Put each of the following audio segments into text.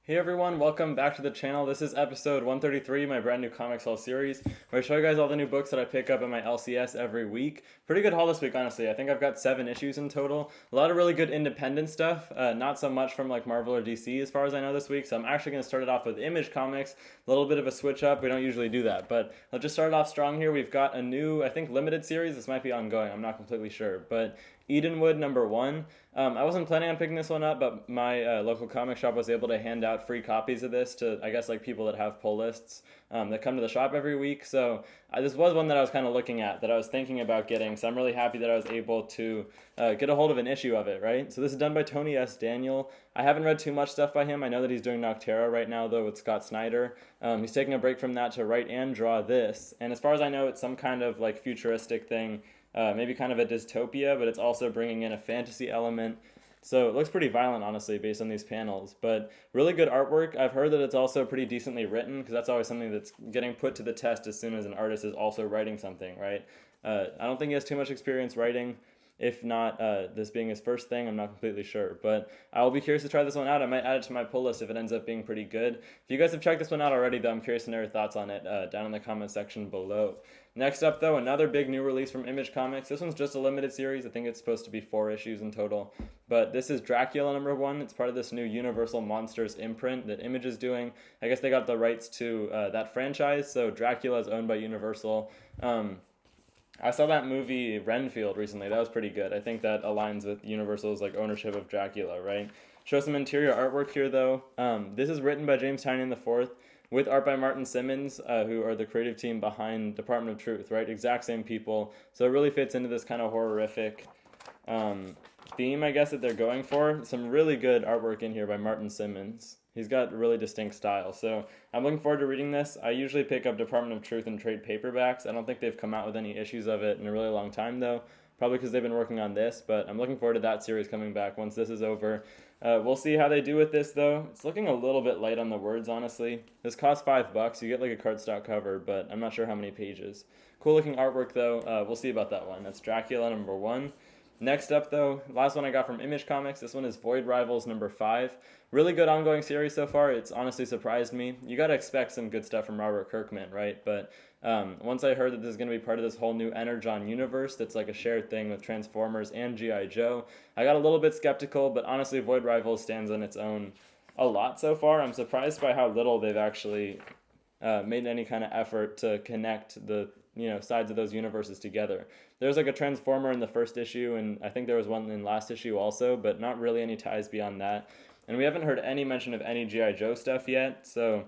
Hey everyone, welcome back to the channel. This is episode 133, my brand new comics haul series, where I show you guys all the new books that I pick up at my LCS every week. Pretty good haul this week, honestly. I think I've got 7 issues in total. A lot of really good independent stuff, not so much from like Marvel or DC as far as I know this week, so I'm actually going to start it off with Image Comics, a little bit of a switch up. We don't usually do that, but let's just start it off strong here. We've got a new, I think, limited series. This might be ongoing, I'm not completely sure, but Edenwood #1. I wasn't planning on picking this one up, but my local comic shop was able to hand out free copies of this to, I guess, like people that have pull lists that come to the shop every week. So this was one that I was kind of looking at, that I was thinking about getting. So I'm really happy that I was able to get a hold of an issue of it, right? So this is done by Tony S. Daniel. I haven't read too much stuff by him. I know that he's doing Noctera right now, though, with Scott Snyder. He's taking a break from that to write and draw this. And as far as I know, it's some kind of like futuristic thing. Maybe kind of a dystopia, but it's also bringing in a fantasy element. So it looks pretty violent, honestly, based on these panels. But really good artwork. I've heard that it's also pretty decently written, because that's always something that's getting put to the test as soon as an artist is also writing something, right? I don't think he has too much experience writing. If not, this being his first thing, I'm not completely sure. But I will be curious to try this one out. I might add it to my pull list if it ends up being pretty good. If you guys have checked this one out already, though, I'm curious to know your thoughts on it down in the comment section below. Next up, though, another big new release from Image Comics. This one's just a limited series. I think it's supposed to be 4 issues in total. But this is Dracula #1. It's part of this new Universal Monsters imprint that Image is doing. I guess they got the rights to that franchise, so Dracula is owned by Universal. I saw that movie Renfield recently. That was pretty good. I think that aligns with Universal's like ownership of Dracula, right? Show some interior artwork here though. This is written by James Tynion IV with art by Martin Simmons, who are the creative team behind Department of Truth, right? Exact same people. So it really fits into this kind of horrific theme, I guess, that they're going for. Some really good artwork in here by Martin Simmons. He's got a really distinct style. So I'm looking forward to reading this. I usually pick up Department of Truth and trade paperbacks. I don't think they've come out with any issues of it in a really long time, though. Probably because they've been working on this, but I'm looking forward to that series coming back once this is over. We'll see how they do with this, though. It's looking a little bit light on the words, honestly. This costs $5. You get like a cardstock cover, but I'm not sure how many pages. Cool looking artwork, though. We'll see about that one. That's Dracula #1. Next up, though, last one I got from Image Comics. This one is Void Rivals #5. Really good ongoing series so far. It's honestly surprised me. You gotta expect some good stuff from Robert Kirkman, right? But once I heard that this is gonna be part of this whole new Energon universe that's like a shared thing with Transformers and G.I. Joe, I got a little bit skeptical, but honestly, Void Rivals stands on its own a lot so far. I'm surprised by how little they've actually made any kind of effort to connect the sides of those universes together. There's like a Transformer in the first issue, and I think there was one in last issue also, but not really any ties beyond that. And we haven't heard any mention of any G.I. Joe stuff yet, so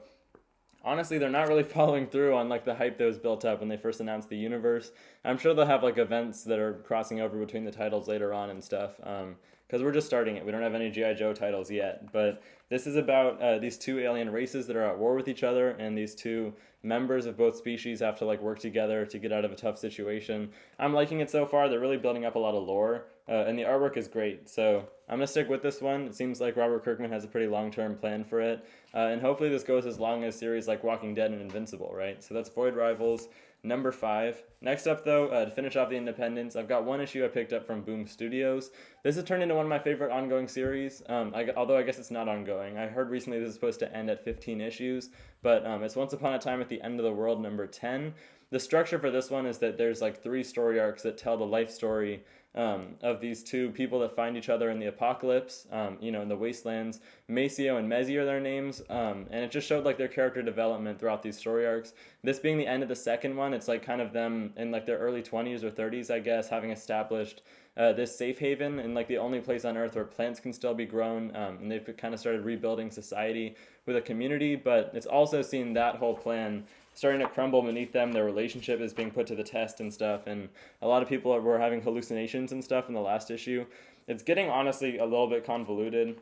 honestly, they're not really following through on like the hype that was built up when they first announced the universe. I'm sure they'll have like events that are crossing over between the titles later on and stuff. Because we're just starting it. We don't have any G.I. Joe titles yet. But this is about these two alien races that are at war with each other, and these two members of both species have to like work together to get out of a tough situation. I'm liking it so far. They're really building up a lot of lore, and the artwork is great. So I'm going to stick with this one. It seems like Robert Kirkman has a pretty long-term plan for it. And hopefully this goes as long as series like Walking Dead and Invincible, right? So that's Void Rivals #5. Next up, though, to finish off the independents, I've got one issue I picked up from Boom Studios. This has turned into one of my favorite ongoing series, although I guess it's not ongoing. I heard recently this is supposed to end at 15 issues, but it's Once Upon a Time at the End of the World #10. The structure for this one is that there's like 3 story arcs that tell the life story of these two people that find each other in the apocalypse, in the wastelands. Maceo and Mezzi are their names, and it just showed like their character development throughout these story arcs. This being the end of the second one, it's like kind of them in like their early 20s or 30s, I guess, having established this safe haven and like the only place on Earth where plants can still be grown, and they've kind of started rebuilding society with a community. But it's also seen that whole plan starting to crumble beneath them. Their relationship is being put to the test and stuff, and a lot of people were having hallucinations and stuff in the last issue. It's getting honestly a little bit convoluted,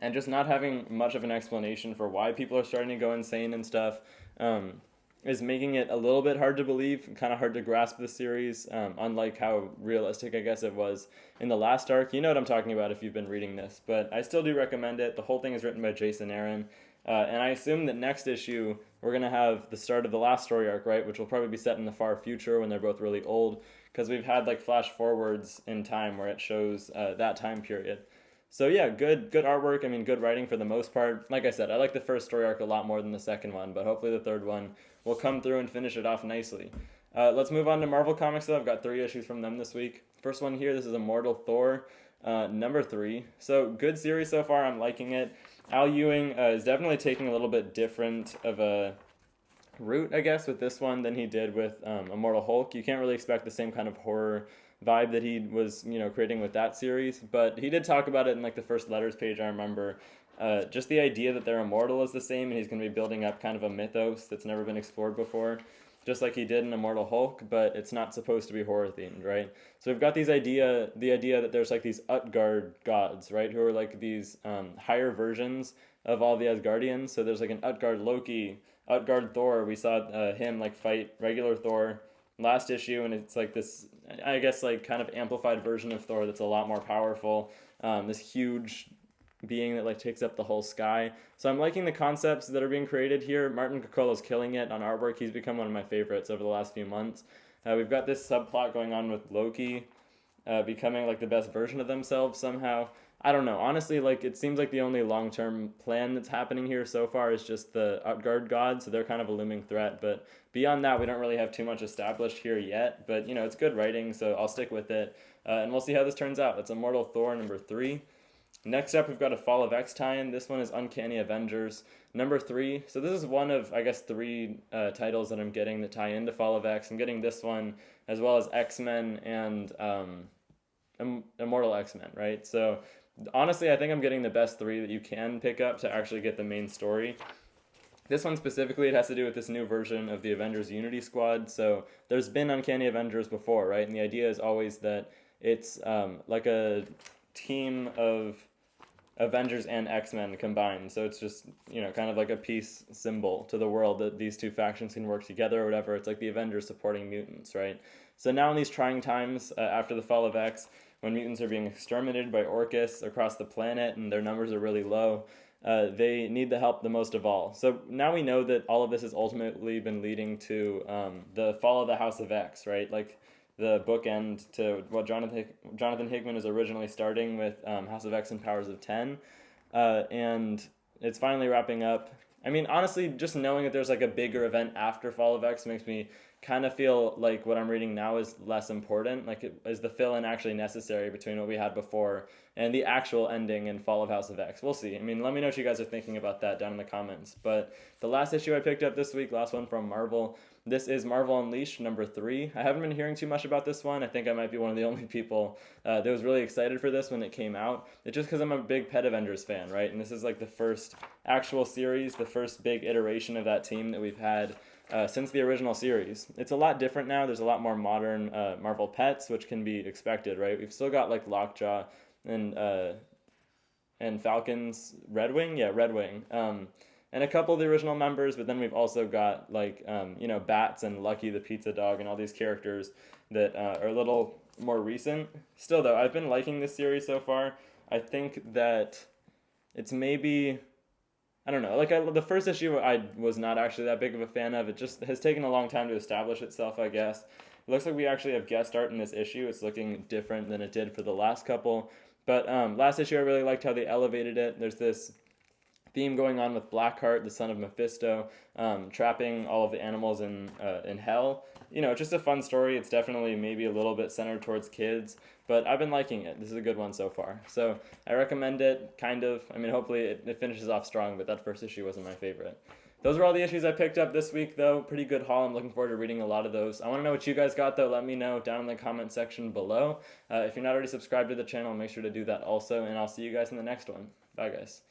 and just not having much of an explanation for why people are starting to go insane and stuff is making it a little bit hard to believe, kind of hard to grasp the series, unlike how realistic I guess it was in the last arc. You know what I'm talking about if you've been reading this, but I still do recommend it. The whole thing is written by Jason Aaron, and I assume that next issue we're going to have the start of the last story arc, right, which will probably be set in the far future when they're both really old, because we've had like flash forwards in time where it shows that time period. So yeah, good artwork. I mean, good writing for the most part. Like I said, I like the first story arc a lot more than the second one, but hopefully the third one will come through and finish it off nicely. Let's move on to Marvel Comics though. I've got 3 issues from them this week. First one here, this is Immortal Thor, number 3. So good series so far. I'm liking it. Al Ewing is definitely taking a little bit different of a route, I guess, with this one than he did with Immortal Hulk. You can't really expect the same kind of horror vibe that he was, creating with that series. But he did talk about it in like the first letters page. I remember just the idea that they're immortal is the same, and he's going to be building up kind of a mythos that's never been explored before, just like he did in Immortal Hulk. But it's not supposed to be horror themed, right? So we've got the idea that there's like these Utgard gods, right, who are like these higher versions of all the Asgardians. So there's like an Utgard Loki, Utgard Thor. We saw him like fight regular Thor last issue, and it's like this, I guess, like kind of amplified version of Thor that's a lot more powerful. This huge being that like takes up the whole sky. So I'm liking the concepts that are being created here. Martin Coccolo's killing it on artwork. He's become one of my favorites over the last few months. We've got this subplot going on with Loki becoming like the best version of themselves somehow. I don't know. Honestly, like it seems like the only long-term plan that's happening here so far is just the Utgard gods, so they're kind of a looming threat. But beyond that, we don't really have too much established here yet. But it's good writing, so I'll stick with it, and we'll see how this turns out. It's Immortal Thor number 3. Next up, we've got a Fall of X tie-in. This one is Uncanny Avengers number 3. So this is one of, I guess, 3 titles that I'm getting that tie into Fall of X. I'm getting this one as well as X-Men and Immortal X-Men, right? So honestly, I think I'm getting the best 3 that you can pick up to actually get the main story. This one specifically, it has to do with this new version of the Avengers Unity Squad. So there's been Uncanny Avengers before, right? And the idea is always that it's like a team of Avengers and X-Men combined. So it's just, kind of like a peace symbol to the world that these two factions can work together or whatever. It's like the Avengers supporting mutants, right? So now in these trying times after the fall of X, when mutants are being exterminated by Orcus across the planet and their numbers are really low, they need the help the most of all. So now we know that all of this has ultimately been leading to the fall of the House of X, right? Like the bookend to what Jonathan Hickman is originally starting with House of X and Powers of 10. And it's finally wrapping up. I mean, honestly, just knowing that there's like a bigger event after Fall of X makes me kind of feel like what I'm reading now is less important. Like, is the fill-in actually necessary between what we had before and the actual ending in Fall of House of X? We'll see. I mean, let me know what you guys are thinking about that down in the comments. But the last issue I picked up this week, last one from Marvel, this is Marvel Unleashed number 3. I haven't been hearing too much about this one. I think I might be one of the only people that was really excited for this when it came out. It's just because I'm a big Pet Avengers fan, right? And this is like the first actual series, the first big iteration of that team that we've had since the original series. It's a lot different now. There's a lot more modern Marvel pets, which can be expected, right? We've still got like Lockjaw and Falcon's Redwing, and a couple of the original members. But then we've also got like Bats and Lucky the Pizza Dog and all these characters that are a little more recent. Still though, I've been liking this series so far. I think that it's maybe, I don't know, like the first issue I was not actually that big of a fan of. It just has taken a long time to establish itself, I guess. It looks like we actually have guest art in this issue. It's looking different than it did for the last couple. But last issue I really liked how they elevated it. There's this theme going on with Blackheart, the son of Mephisto, trapping all of the animals in hell. Just a fun story. It's definitely maybe a little bit centered towards kids, but I've been liking it. This is a good one so far. So I recommend it, kind of. I mean, hopefully it finishes off strong, but that first issue wasn't my favorite. Those are all the issues I picked up this week, though. Pretty good haul. I'm looking forward to reading a lot of those. I want to know what you guys got, though. Let me know down in the comment section below. If you're not already subscribed to the channel, make sure to do that also, and I'll see you guys in the next one. Bye, guys.